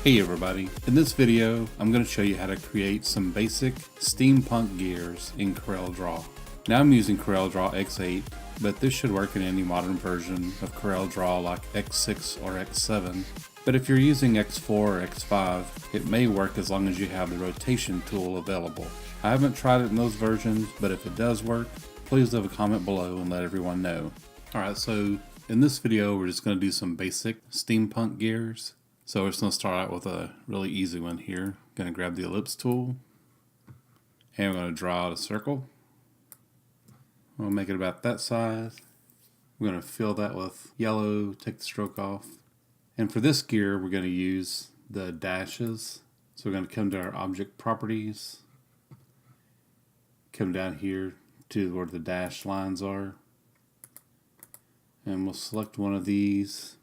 Hey everybody, in this video I'm going to show you how to create some basic steampunk gears in CorelDraw. Now I'm using CorelDraw X8, but this should work in any modern version of CorelDraw like X6 or X7. But if you're using X4 or X5, it may work as long as you have the rotation tool available. I haven't tried it in those versions, but if it does work, please leave a comment below and let everyone know. Alright, so in this video we're just going to do some basic steampunk gears. So we're just going to start out with a really easy one here. Going to grab the ellipse tool and we're going to draw out a circle. We'll make it about that size. We're going to fill that with yellow, take the stroke off. And for this gear we're going to use the dashes. So we're going to come to our object properties, come down here to where the dash lines are, and we'll select one of these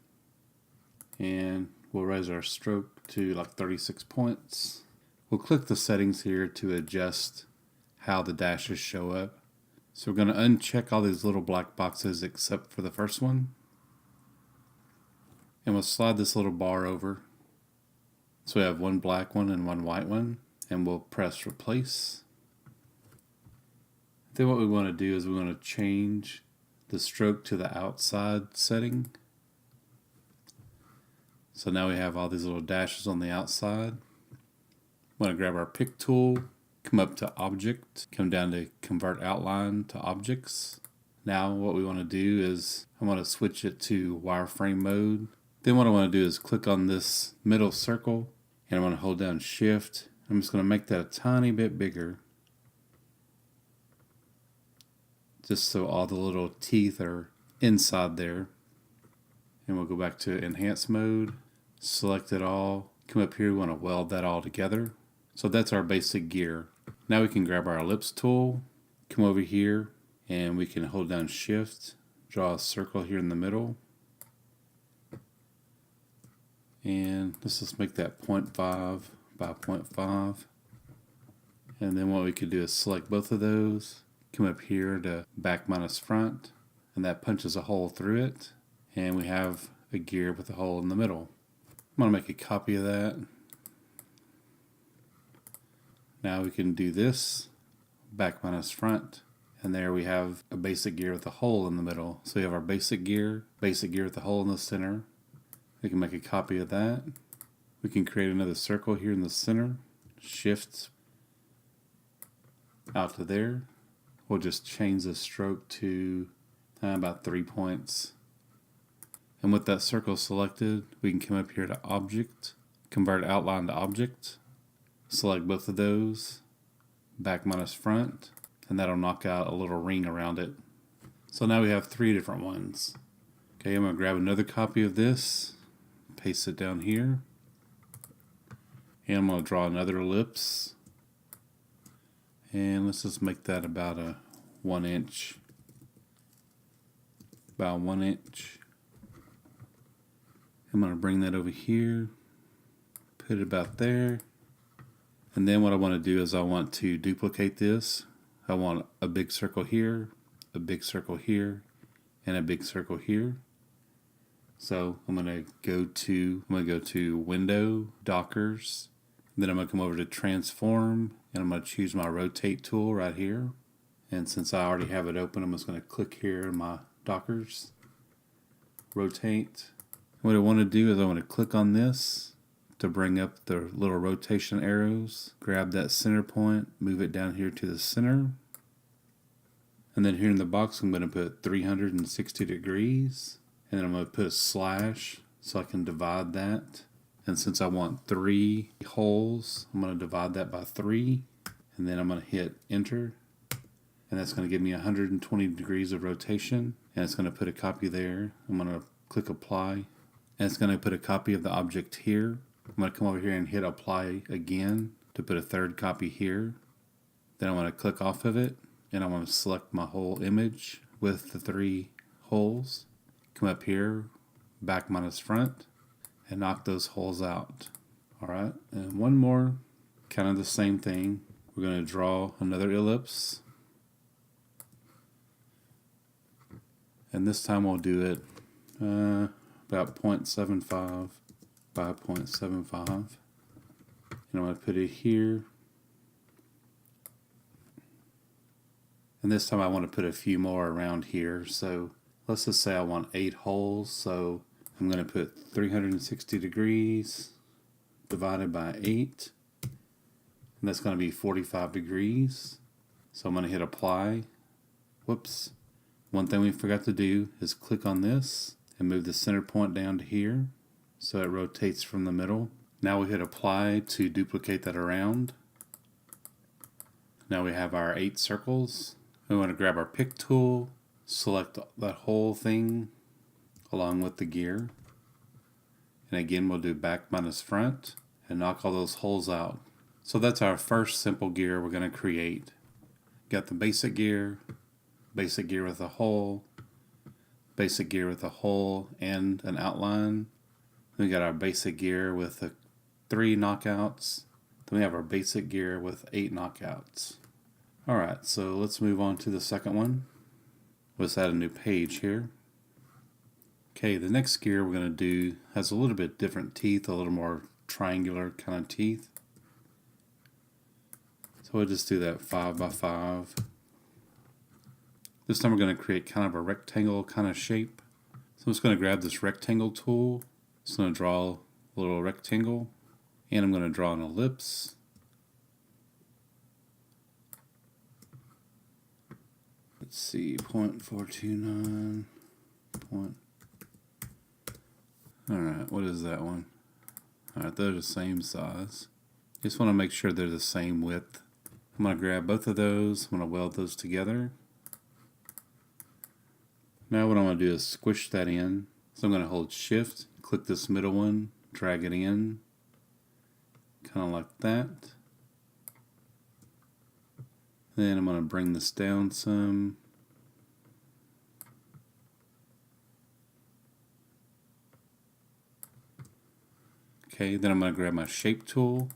and we'll raise our stroke to like 36 points. We'll click the settings here to adjust how the dashes show up. So we're going to uncheck all these little black boxes except for the first one. And we'll slide this little bar over. So we have one black one and one white one. And we'll press replace. Then what we want to do is we want to change the stroke to the outside setting. So now we have all these little dashes on the outside. I'm going to grab our pick tool, come up to object, come down to convert outline to objects. Now what we want to do is I want to switch it to wireframe mode. Then what I want to do is click on this middle circle and I'm going to hold down shift. I'm just going to make that a tiny bit bigger, just so all the little teeth are inside there. And we'll go back to enhance mode. Select it all, come up here, we want to weld that all together. So that's our basic gear. Now we can grab our ellipse tool, come over here, and we can hold down shift, draw a circle here in the middle. And let's just make that 0.5 by 0.5. And then what we could do is select both of those, come up here to back minus front, and that punches a hole through it. And we have a gear with a hole in the middle. I'm going to make a copy of that. Now we can do this, back minus front, and there we have a basic gear with a hole in the middle. So we have our basic gear with a hole in the center. We can make a copy of that. We can create another circle here in the center, shift out to there. We'll just change the stroke to about 3 points. And with that circle selected, we can come up here to Object, convert outline to Object, select both of those, back minus front, and that'll knock out a little ring around it. So now we have 3 different ones. Okay, I'm going to grab another copy of this, paste it down here, and I'm going to draw another ellipse. And let's just make that about a 1 inch. About 1 inch. I'm going to bring that over here, put it about there, and then what I want to do is I want to duplicate this. I want a big circle here, a big circle here, and a big circle here. So I'm going to go to Window, Dockers, then I'm going to come over to Transform, and I'm going to choose my Rotate tool right here. And since I already have it open, I'm just going to click here in my Dockers, Rotate. What I want to do is I want to click on this to bring up the little rotation arrows, grab that center point, move it down here to the center, and then here in the box I'm going to put 360 degrees, and then I'm going to put a slash so I can divide that. And since I want 3 holes, I'm going to divide that by 3, and then I'm going to hit enter, and that's going to give me 120 degrees of rotation, and it's going to put a copy there. I'm going to click apply. And it's going to put a copy of the object here. I'm going to come over here and hit apply again to put a third copy here. Then I want to click off of it and I want to select my whole image with the 3 holes. Come up here, back minus front, and knock those holes out. Alright, and one more, kind of the same thing. We're going to draw another ellipse. And this time we'll do it about 0.75 5.75. And I'm going to put it here. And this time I want to put a few more around here. So let's just say I want 8 holes. So I'm going to put 360 degrees divided by 8. And that's going to be 45 degrees. So I'm going to hit apply. Whoops. One thing we forgot to do is click on this and move the center point down to here so it rotates from the middle. Now we hit apply to duplicate that around. Now we have our 8 circles. We want to grab our pick tool, select that whole thing along with the gear. And again, we'll do back minus front and knock all those holes out. So that's our first simple gear we're going to create. Got the basic gear with a hole, basic gear with a hole and an outline. Then we got our basic gear with 3 knockouts. Then we have our basic gear with 8 knockouts. Alright, so let's move on to the second one. Let's add a new page here. Okay, the next gear we're going to do has a little bit different teeth, a little more triangular kind of teeth. So we'll just do that 5 by 5. This time we're going to create kind of a rectangle kind of shape. So I'm just going to grab this rectangle tool. Just going to draw a little rectangle. And I'm going to draw an ellipse. Let's see, 0.429. Alright, what is that one? Alright, they're the same size. Just want to make sure they're the same width. I'm going to grab both of those. I'm going to weld those together. Now what I'm going to do is squish that in. So I'm going to hold shift, click this middle one, drag it in. Kind of like that. Then I'm going to bring this down some. Okay, then I'm going to grab my shape tool.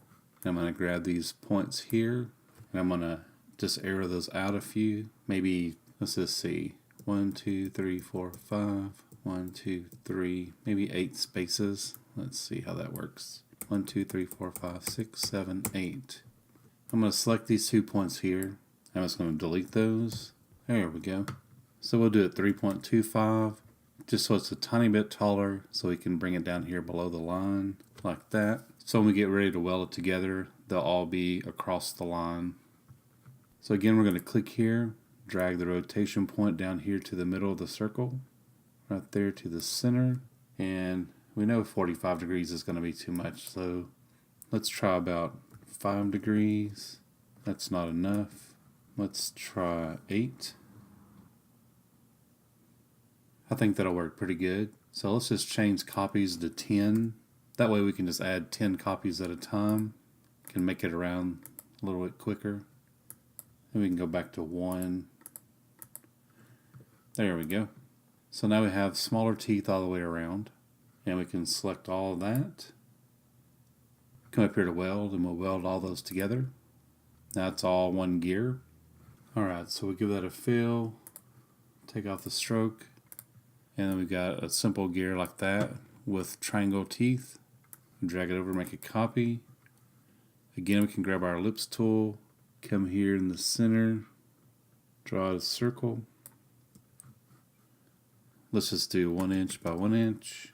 And I'm going to grab these points here. And I'm going to just arrow those out a few. Maybe, let's just see. 1, 2, 3, 4, 5. 1, 2, 3, maybe 8 spaces. Let's see how that works. 1, 2, 3, 4, 5, 6, 7, 8. I'm going to select these 2 points here. I'm just going to delete those. There we go. So we'll do it 3.25, just so it's a tiny bit taller, so we can bring it down here below the line, like that. So when we get ready to weld it together, they'll all be across the line. So again, we're going to click here, drag the rotation point down here to the middle of the circle, right there to the center, and we know 45 degrees is going to be too much, so let's try about 5 degrees. That's not enough. Let's try 8. I think that'll work pretty good. So let's just change copies to 10. That way we can just add 10 copies at a time. Can make it around a little bit quicker. And we can go back to 1. There we go. So now we have smaller teeth all the way around. And we can select all of that. Come up here to weld, and we'll weld all those together. That's all one gear. Alright, so we give that a fill, take off the stroke, and then we've got a simple gear like that with triangle teeth. Drag it over, make a copy. Again, we can grab our ellipse tool, come here in the center, draw a circle. Let's just do 1 inch by 1 inch.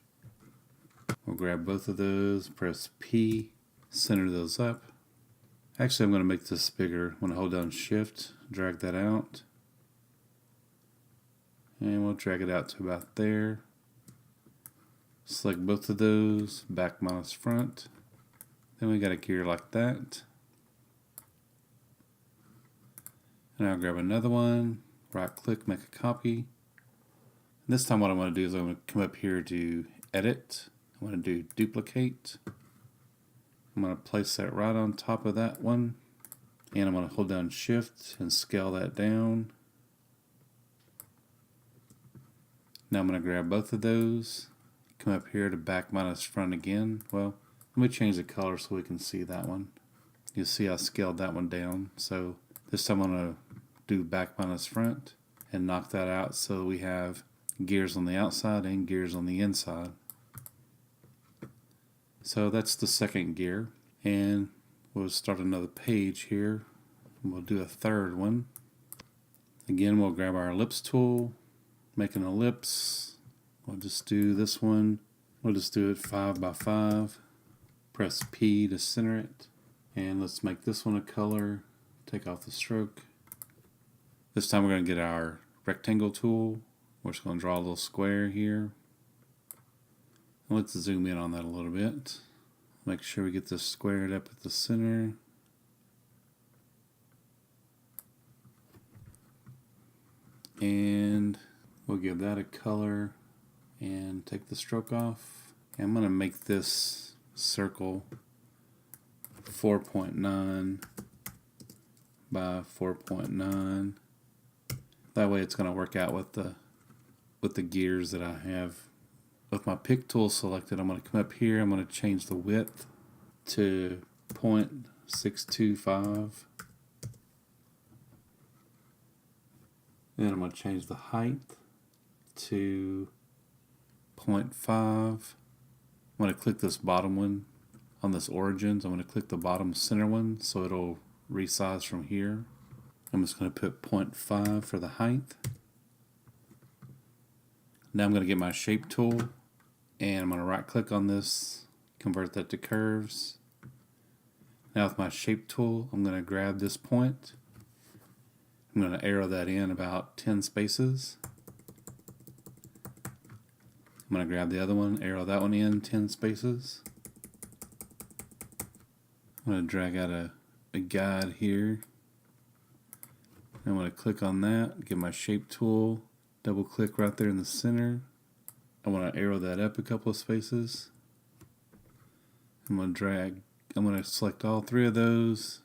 We'll grab both of those, press P, center those up. Actually, I'm going to make this bigger. I'm going to hold down shift, drag that out. And we'll drag it out to about there. Select both of those, back minus front. Then we got a gear like that. And I'll grab another one, right click, make a copy. And this time what I'm going to do is I'm going to come up here to edit. I'm going to do duplicate. I'm going to place that right on top of that one. And I'm going to hold down shift and scale that down. Now I'm going to grab both of those. Come up here to back minus front again. Well, let me change the color so we can see that one. You see I scaled that one down. So this time I'm going to do back minus front and knock that out so we have gears on the outside and gears on the inside. So that's the second gear, and we'll start another page here. We'll do a third one. Again, we'll grab our ellipse tool, make an ellipse. We'll just do this one. We'll just do it 5 by 5. Press P to center it. And let's make this one a color. Take off the stroke. This time we're going to get our rectangle tool. We're just going to draw a little square here. And let's zoom in on that a little bit. Make sure we get this squared up at the center. And we'll give that a color and take the stroke off. And I'm going to make this circle 4.9 by 4.9. That way it's going to work out with the gears that I have. With my pick tool selected, I'm going to come up here. I'm going to change the width to 0.625. Then I'm going to change the height to 0.5. I'm going to click this bottom one on this origins. I'm going to click the bottom center one so it'll resize from here. I'm just going to put 0.5 for the height. Now I'm going to get my shape tool and I'm going to right click on this, convert that to curves. Now with my shape tool, I'm going to grab this point. I'm going to arrow that in about 10 spaces. I'm going to grab the other one, arrow that one in 10 spaces. I'm going to drag out a guide here. I'm going to click on that, get my shape tool, double click right there in the center. I want to arrow that up a couple of spaces. I'm going to select all three of those,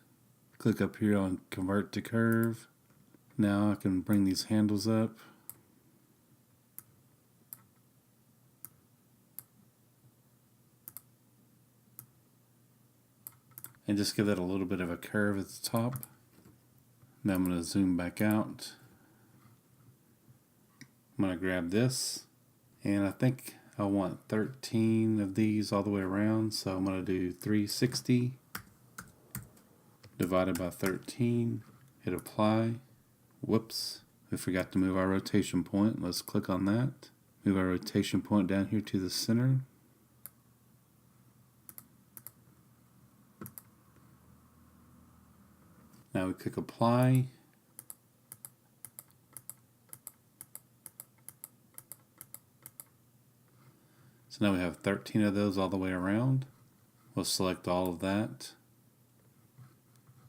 click up here on convert to curve. Now I can bring these handles up. And just give that a little bit of a curve at the top. Now I'm going to zoom back out. I'm going to grab this, and I think I want 13 of these all the way around, so I'm going to do 360 divided by 13, hit apply. Whoops, we forgot to move our rotation point. Let's click on that. Move our rotation point down here to the center. Now we click apply. So now we have 13 of those all the way around. We'll select all of that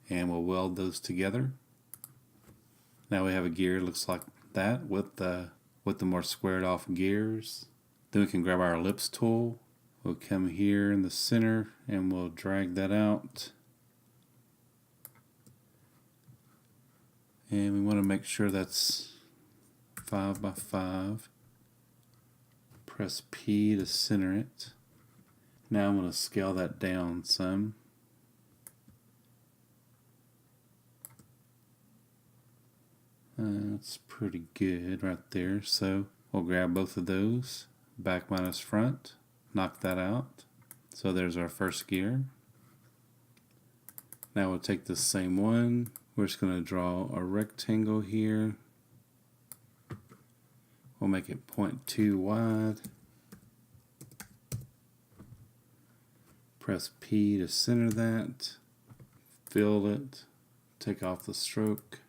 and we'll weld those together. Now we have a gear looks like that with the more squared off gears. Then we can grab our ellipse tool. We'll come here in the center and we'll drag that out. And we want to make sure that's 5 by 5. Press P to center it. Now I'm going to scale that down some. That's pretty good right there. So we'll grab both of those, back minus front, knock that out. So there's our first gear. Now we'll take the same one. We're just going to draw a rectangle here. We'll make it 0.2 wide. Press P to center that. Fill it. Take off the stroke.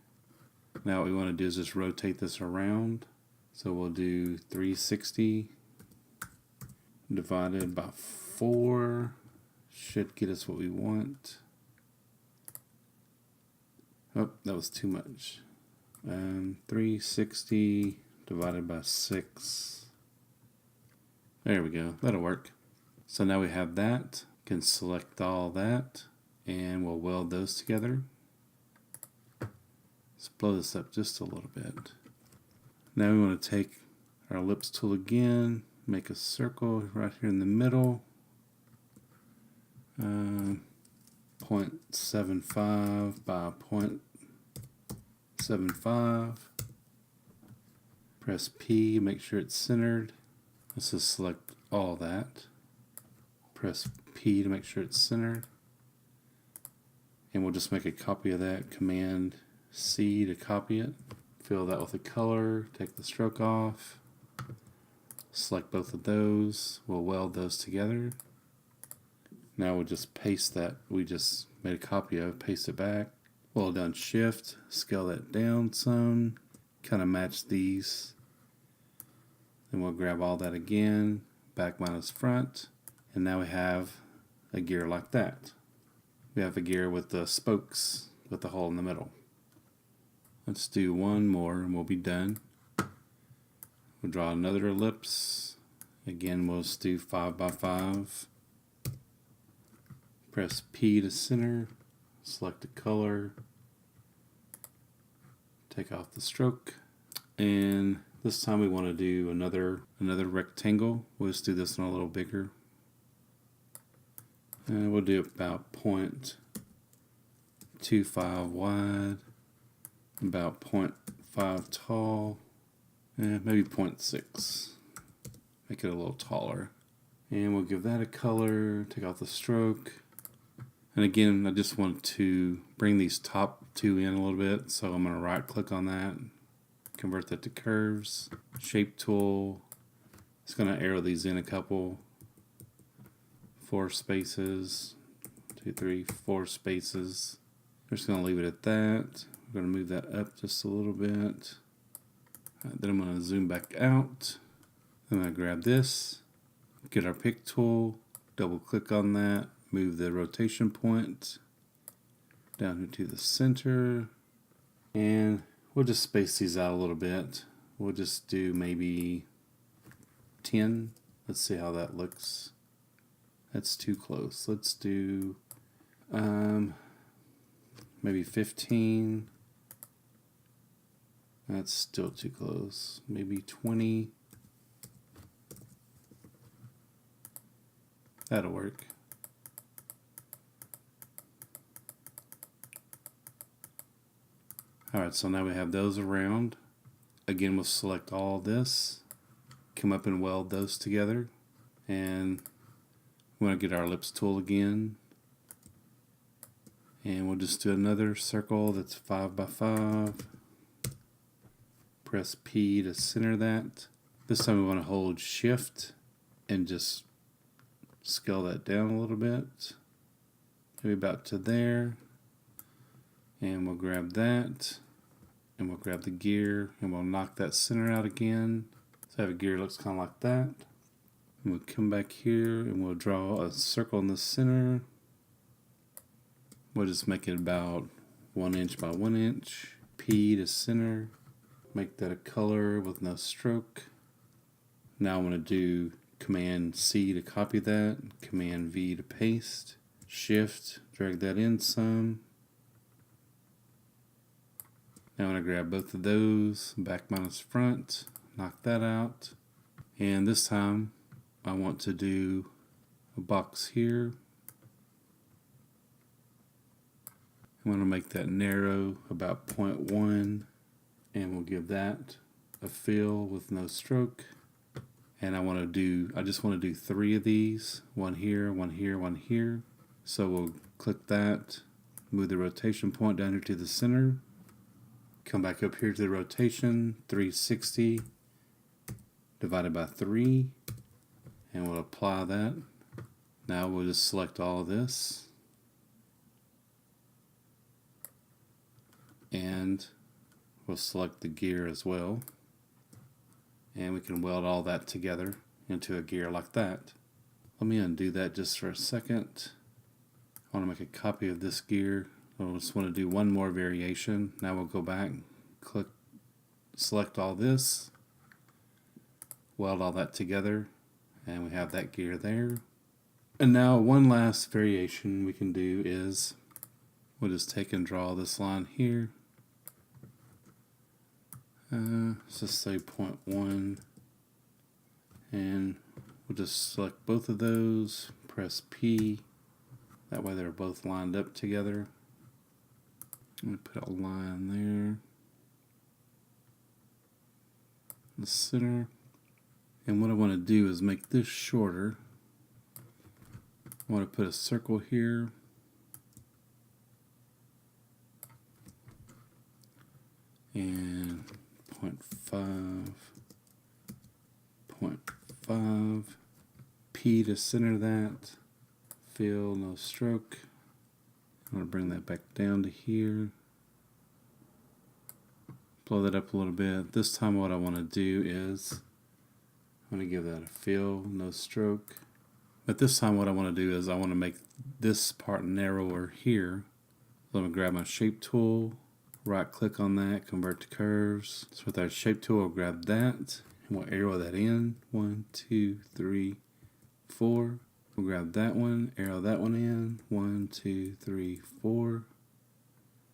Now what we want to do is just rotate this around. So we'll do 360 divided by 4. Should get us what we want. Oh, that was too much. 360 divided by 6. There we go. That'll work. So now we have that. Can select all that and we'll weld those together. Let's blow this up just a little bit. Now we want to take our ellipse tool again, make a circle right here in the middle. 0.75 by 0.75. Press P, make sure it's centered. Let's just select all that. Press P to make sure it's centered. And we'll just make a copy of that. Command C to copy it. Fill that with a color. Take the stroke off. Select both of those. We'll weld those together. Now we'll just paste that we just made a copy of. Paste it back. Hold down Shift. Scale that down some. Kind of match these. Then we'll grab all that again. Back minus front. And now we have a gear like that. We have a gear with the spokes with the hole in the middle. Let's do one more and we'll be done. We'll draw another ellipse. Again, we'll just do 5 by 5. Press P to center. Select a color. Take off the stroke. And this time we want to do another rectangle. We'll just do this one a little bigger. And we'll do about 0.25 wide, about 0.5 tall, and maybe 0.6. Make it a little taller. And we'll give that a color, take off the stroke. And again, I just want to bring these top two in a little bit, so I'm going to right click on that, convert that to curves, shape tool. It's going to arrow these in a couple. 4 spaces, 2, 3, 4 spaces. We're just going to leave it at that. We're going to move that up just a little bit. Then I'm going to zoom back out. I'm going to grab this, get our pick tool, double click on that, move the rotation point down here to the center, and we'll just space these out a little bit. We'll just do maybe 10. Let's see how that looks. That's too close. Let's do maybe 15. That's still too close. Maybe 20. That'll work. Alright, so now we have those around. Again, we'll select all this. Come up and weld those together. And we want to get our ellipse tool again, and we'll just do another circle that's 5 by 5. Press P to center that. This time we want to hold Shift and just scale that down a little bit, maybe about to there. And we'll grab that, and we'll grab the gear, and we'll knock that center out again. So I have a gear that looks kind of like that. And we'll come back here and we'll draw a circle in the center. We'll just make it about 1 inch by 1 inch. P to center. Make that a color with no stroke. Now I'm going to do Command C to copy that. Command V to paste. Shift, drag that in some. Now I'm going to grab both of those. Back minus front. Knock that out. And this time I want to do a box here. I'm going to make that narrow about 0.1, and we'll give that a fill with no stroke. And I just want to do 3 of these, one here, one here, one here. So we'll click that, move the rotation point down here to the center, come back up here to the rotation, 360 divided by 3. And we'll apply that. Now we'll just select all of this. And we'll select the gear as well. And we can weld all that together into a gear like that. Let me undo that just for a second. I want to make a copy of this gear. I just want to do one more variation. Now we'll go back, click, select all this, weld all that together. And we have that gear there. And now one last variation we can do is we'll just take and draw this line here. Let's just say 0.1. And we'll just select both of those, press P. That way they're both lined up together. I'm going to put a line there. The center. And what I want to do is make this shorter. I want to put a circle here. And 0.5, 0.5, P to center that, fill, no stroke. I'm going to bring that back down to here. Blow that up a little bit. This time what I want to do is, I'm going to give that a fill, no stroke. But this time what I want to do is I want to make this part narrower here. So I'm going to grab my shape tool, right click on that, convert to curves. So with our shape tool, we'll grab that and we'll arrow that in. 1, 2, 3, 4. We'll grab that one, arrow that one in. 1, 2, 3, 4.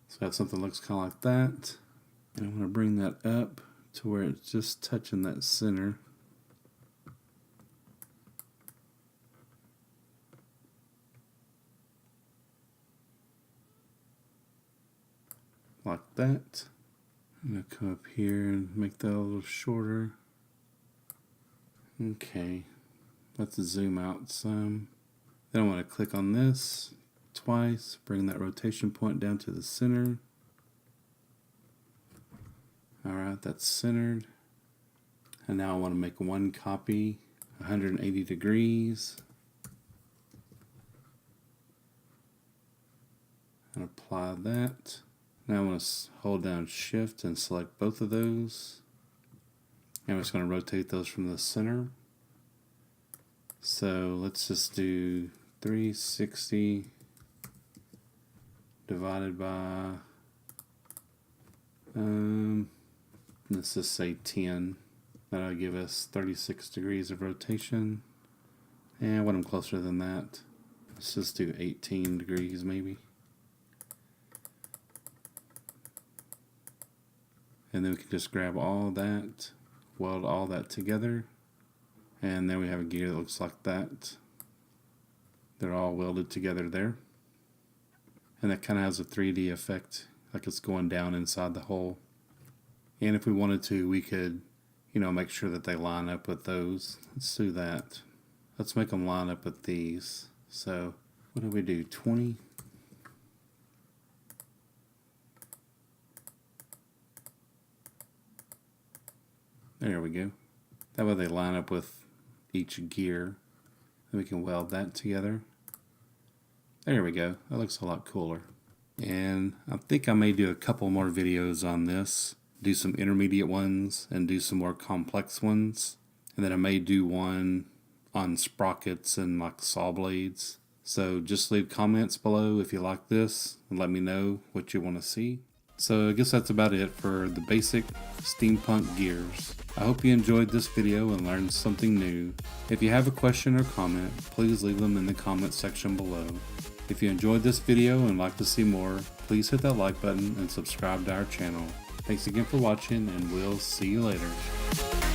So I have something that looks kind of like that. And I'm going to bring that up to where it's just touching that center. Like that. I'm going to come up here and make that a little shorter. Okay, let's zoom out some. Then I want to click on this twice, bring that rotation point down to the center. Alright, that's centered. And now I want to make one copy, 180 degrees. And apply that. Now I want to hold down Shift and select both of those. And I'm just going to rotate those from the center. So let's just do 360 divided by, let's just say 10. That'll give us 36 degrees of rotation. And I want them closer than that. Let's just do 18 degrees maybe. And then we can just grab all that, weld all that together, and then we have a gear that looks like that. They're all welded together there. And that kind of has a 3D effect, like it's going down inside the hole. And if we wanted to, we could, make sure that they line up with those. Let's do that. Let's make them line up with these. So, what do we do? 20? There we go. That way they line up with each gear. Then we can weld that together. There we go. That looks a lot cooler. And I think I may do a couple more videos on this. Do some intermediate ones and do some more complex ones. And then I may do one on sprockets and like saw blades. So just leave comments below if you like this and let me know what you want to see. So I guess that's about it for the basic steampunk gears. I hope you enjoyed this video and learned something new. If you have a question or comment, please leave them in the comment section below. If you enjoyed this video and like to see more, please hit that like button and subscribe to our channel. Thanks again for watching, and we'll see you later.